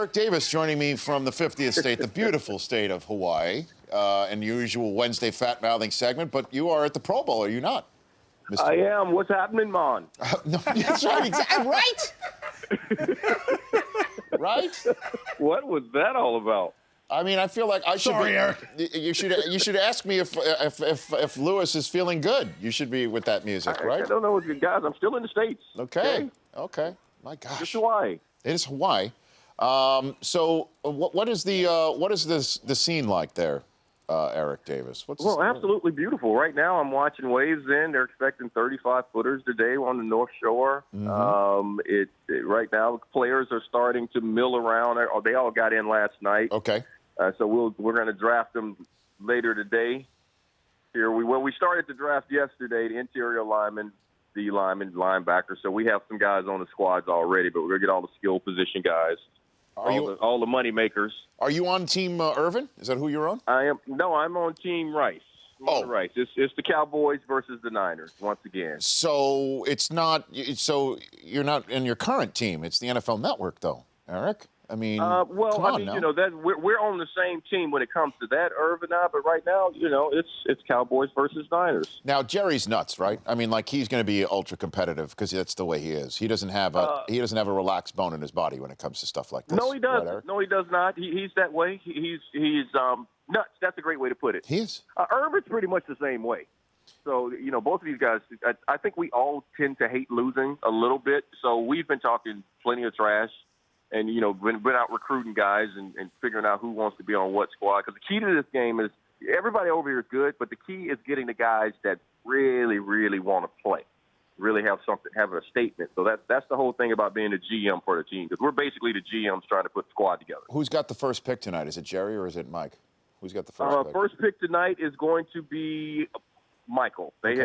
Eric Davis joining me from the 50th state, the beautiful state of Hawaii, and usual Wednesday fat-mouthing segment, but you are at the Pro Bowl, are you not? Mr. I am. What's happening, Mon? No, that's right, exactly, right? Right? What was that all about? I mean, I feel like I should Sorry, be, Eric. You should ask me if Lewis is feeling good. You should be with that music, right? I don't know, guys. I'm still in the States. Okay. My gosh. Just Hawaii. It is Hawaii. So what is the scene like there, Eric Davis? Absolutely beautiful. Right now, I'm watching waves in. They're expecting 35-footers today on the North Shore. Mm-hmm. Right now, players are starting to mill around. They all got in last night. Okay. So we're going to draft them later today. Here we started to draft yesterday. The interior linemen, D linemen, linebackers. So we have some guys on the squads already, but we're going to get all the skill position guys. All the money makers. Are you on Team Irvin? Is that who you're on? I am. No, I'm on Team Rice. Rice. It's the Cowboys versus the Niners once again. So it's not. So you're not in your current team. It's the NFL Network, though, Eric. I mean, come on now. We're on the same team when it comes to that, Irvin. But right now, it's Cowboys versus Niners. Now Jerry's nuts, right? I mean, like he's going to be ultra competitive because that's the way he is. He doesn't have a relaxed bone in his body when it comes to stuff like this. No, he doesn't. Right, No, he does not. He's that way. He's nuts. That's a great way to put it. He is. Irvin's pretty much the same way. So, both of these guys, I think we all tend to hate losing a little bit. So we've been talking plenty of trash and, been out recruiting guys and figuring out who wants to be on what squad. Because the key to this game is everybody over here is good, but the key is getting the guys that really, really want to play, really have a statement. So that's the whole thing about being a GM for the team, because we're basically the GMs trying to put the squad together. Who's got the first pick tonight? Is it Jerry or is it Mike? Who's got the first pick? First pick tonight is going to be Michael. We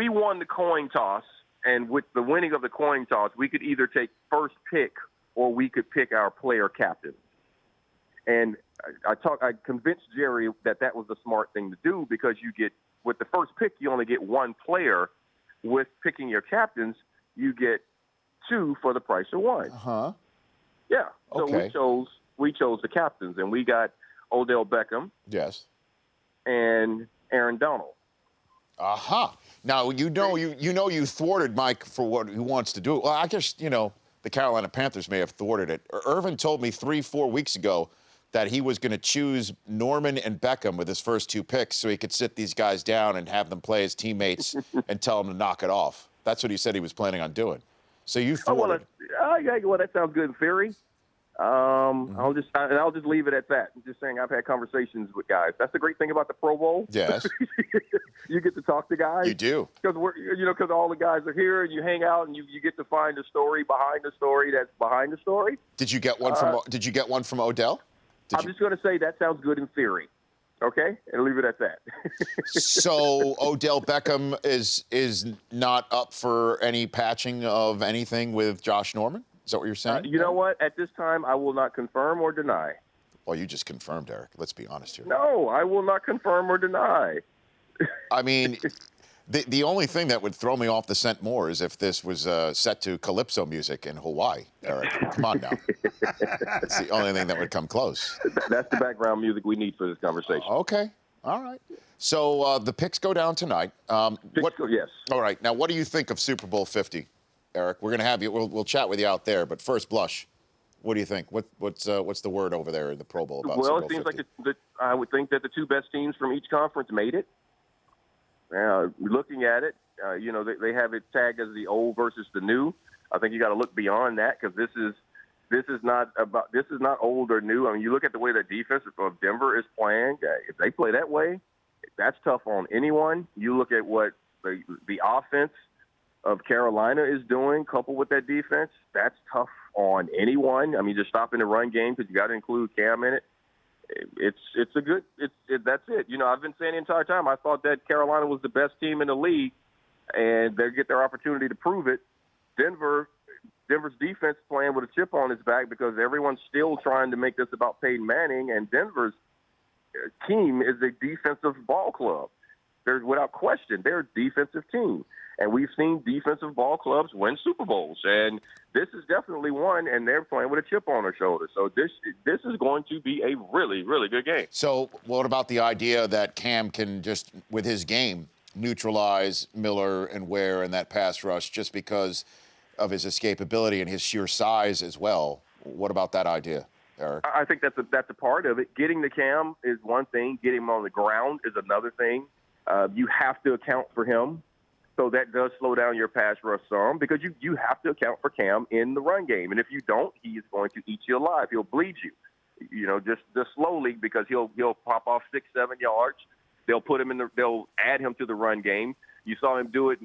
won the coin toss, and with the winning of the coin toss, we could either take first pick or we could pick our player captain. And I convinced Jerry that was the smart thing to do, because with the first pick, you only get one player. With picking your captains, you get two for the price of one. Uh-huh. Yeah. So okay. we chose the captains, and we got Odell Beckham. Yes. And Aaron Donald. Aha. Now, you thwarted Mike for what he wants to do. Well, I guess, the Carolina Panthers may have thwarted it. Irvin told me 3-4 weeks ago that he was going to choose Norman and Beckham with his first two picks so he could sit these guys down and have them play as teammates and tell them to knock it off. That's what he said he was planning on doing. So you thwarted. Well, that sounds good in theory. I'll just leave it at that. I'm just saying I've had conversations with guys. That's the great thing about the Pro Bowl. Yes. You get to talk to guys. You do. Because all the guys are here, and you hang out, and you get to find the story behind the story that's behind the story. Did you get one from Odell? I'm just going to say that sounds good in theory. Okay, and leave it at that. So Odell Beckham is not up for any patching of anything with Josh Norman? Is that what you're saying? You know what? At this time, I will not confirm or deny. Well, you just confirmed, Eric. Let's be honest here. No, I will not confirm or deny. I mean, the only thing that would throw me off the scent more is if this was set to calypso music in Hawaii, Eric. Come on now. It's the only thing that would come close. That's the background music we need for this conversation. Okay. All right. So the picks go down tonight. Yes. All right. Now, what do you think of Super Bowl 50? Eric, we're going to have you. We'll chat with you out there. But first blush, what do you think? What's the word over there in the Pro Bowl about? Well, Super Bowl it seems 50? like I would think that the two best teams from each conference made it. Looking at it, they have it tagged as the old versus the new. I think you got to look beyond that, because this is not old or new. I mean, you look at the way the defense of Denver is playing. If they play that way, that's tough on anyone. You look at what the offense of Carolina is doing, coupled with that defense, that's tough on anyone. I mean, just stopping the run game, because you got to include Cam in it. That's it. I've been saying the entire time, I thought that Carolina was the best team in the league, and they get their opportunity to prove it. Denver's defense playing with a chip on his back, because everyone's still trying to make this about Peyton Manning, and Denver's team is a defensive ball club. There's without question, they're a defensive team. And we've seen defensive ball clubs win Super Bowls. And this is definitely one, and they're playing with a chip on their shoulder. So this is going to be a really, really good game. So what about the idea that Cam can just, with his game, neutralize Miller and Ware in that pass rush just because of his escapability and his sheer size as well? What about that idea, Eric? I think that's a part of it. Getting the Cam is one thing. Getting him on the ground is another thing. You have to account for him. So that does slow down your pass rush some because you have to account for Cam in the run game. And if you don't, he is going to eat you alive. He'll bleed you, just slowly because he'll pop off 6-7 yards. They'll put him they'll add him to the run game. You saw him do it,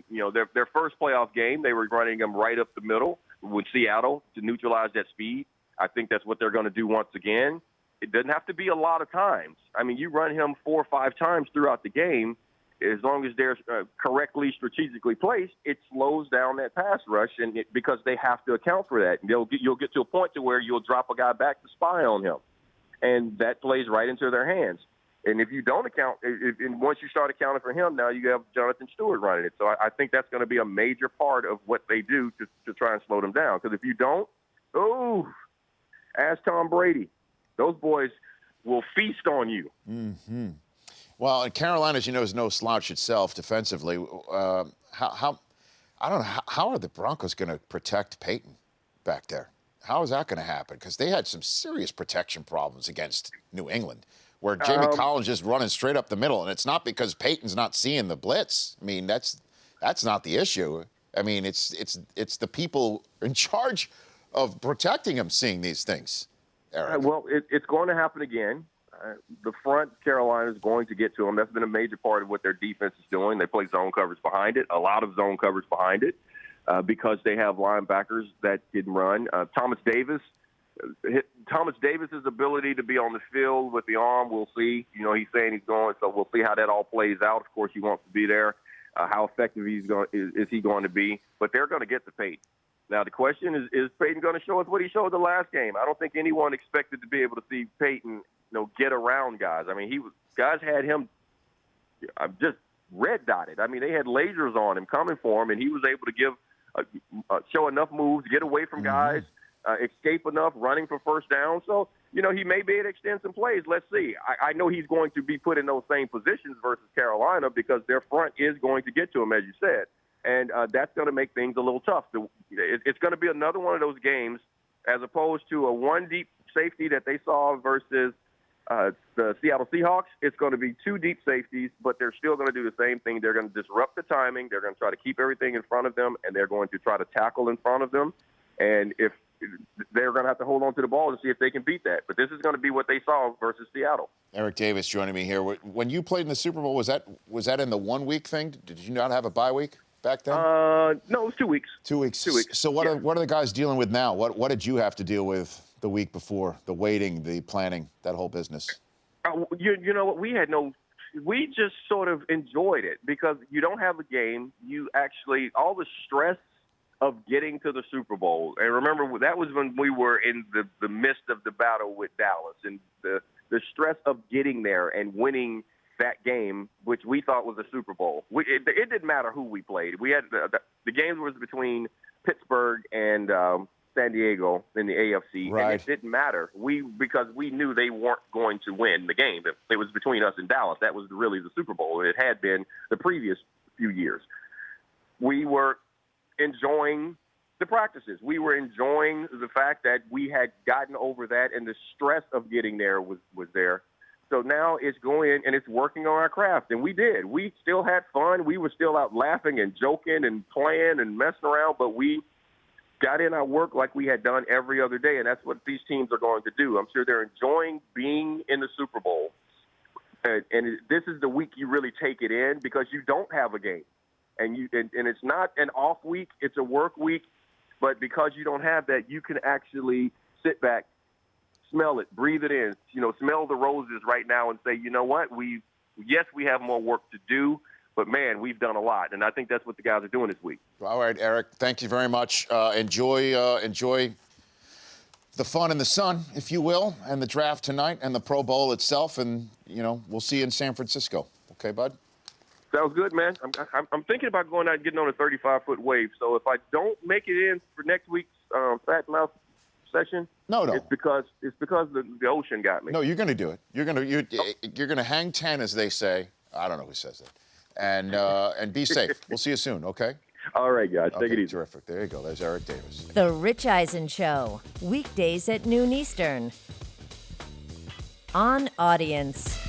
their first playoff game, they were running him right up the middle with Seattle to neutralize that speed. I think that's what they're going to do once again. It doesn't have to be a lot of times. I mean, you run him 4 or 5 times throughout the game. As long as they're correctly, strategically placed, it slows down that pass rush, and because they have to account for that. You'll get to a point to where you'll drop a guy back to spy on him, and that plays right into their hands. And if you don't account, and once you start accounting for him, now you have Jonathan Stewart running it. So I think that's going to be a major part of what they do to try and slow them down. Because if you don't, ask Tom Brady. Those boys will feast on you. Mm-hmm. Well, and Carolina, as you know, is no slouch itself defensively. I don't know, how are the Broncos going to protect Peyton back there? How is that going to happen? Because they had some serious protection problems against New England, where Jamie Collins just running straight up the middle, and it's not because Peyton's not seeing the blitz. I mean, that's not the issue. I mean, it's the people in charge of protecting him seeing these things, Eric. Well, it's going to happen again. The front, Carolina is going to get to them. That's been a major part of what their defense is doing. They play zone coverage behind it, a lot of zone coverage behind it, because they have linebackers that can run. Thomas Davis's ability to be on the field with the arm, we'll see. He's saying he's going, so we'll see how that all plays out. Of course, he wants to be there. How effective is he going to be? But they're going to get to Peyton. Now, the question is Peyton going to show us what he showed the last game? I don't think anyone expected to be able to see Peyton get around guys. I mean, guys had him just red dotted. I mean, they had lasers on him coming for him, and he was able to show enough moves, get away from guys, escape enough, running for first down. So, he may be able to extend some plays. Let's see. I know he's going to be put in those same positions versus Carolina because their front is going to get to him, as you said. And that's going to make things a little tough. It's going to be another one of those games as opposed to a one deep safety that they saw versus the Seattle Seahawks. It's going to be 2 deep safeties, but they're still going to do the same thing. They're going to disrupt the timing. They're going to try to keep everything in front of them, and they're going to try to tackle in front of them. And if they're going to have to hold on to the ball and see if they can beat that. But this is going to be what they saw versus Seattle. Eric Davis joining me here. When you played in the Super Bowl, was that in the 1 week thing? Did you not have a bye week back then? No, it was 2 weeks. 2 weeks. 2 weeks. So what are the guys dealing with now? What did you have to deal with the week before? The waiting, the planning, that whole business. You know what? We just sort of enjoyed it because you don't have a game. You actually, all the stress of getting to the Super Bowl. And remember, that was when we were in the midst of the battle with Dallas, and the stress of getting there and winning that game, which we thought was a Super Bowl. It didn't matter who we played. We had the game was between Pittsburgh and San Diego in the AFC, right. And it didn't matter. Because we knew they weren't going to win the game. It was between us and Dallas. That was really the Super Bowl. It had been the previous few years. We were enjoying the practices. We were enjoying the fact that we had gotten over that, and the stress of getting there was there. So now it's going and it's working on our craft, and we did. We still had fun. We were still out laughing and joking and playing and messing around, but we got in our work like we had done every other day, and that's what these teams are going to do. I'm sure they're enjoying being in the Super Bowl, and this is the week you really take it in because you don't have a game, and it's not an off week, it's a work week, but because you don't have that, you can actually sit back, smell it, breathe it in, smell the roses right now and say, you know what, we have more work to do, but, man, we've done a lot, and I think that's what the guys are doing this week. All right, Eric, thank you very much. Enjoy the fun in the sun, if you will, and the draft tonight and the Pro Bowl itself, and, we'll see you in San Francisco. Okay, bud? Sounds good, man. I'm thinking about going out and getting on a 35-foot wave. So if I don't make it in for next week's Fat Mouth session, No. it's because the ocean got me. No, you're going to do it. You're going to hang 10, as they say. I don't know who says that. And be safe. We'll see you soon, okay? All right, guys. Take it Okay, easy. terrific. There you go. There's Eric Davis. The Rich Eisen Show, weekdays at noon Eastern. On Audience.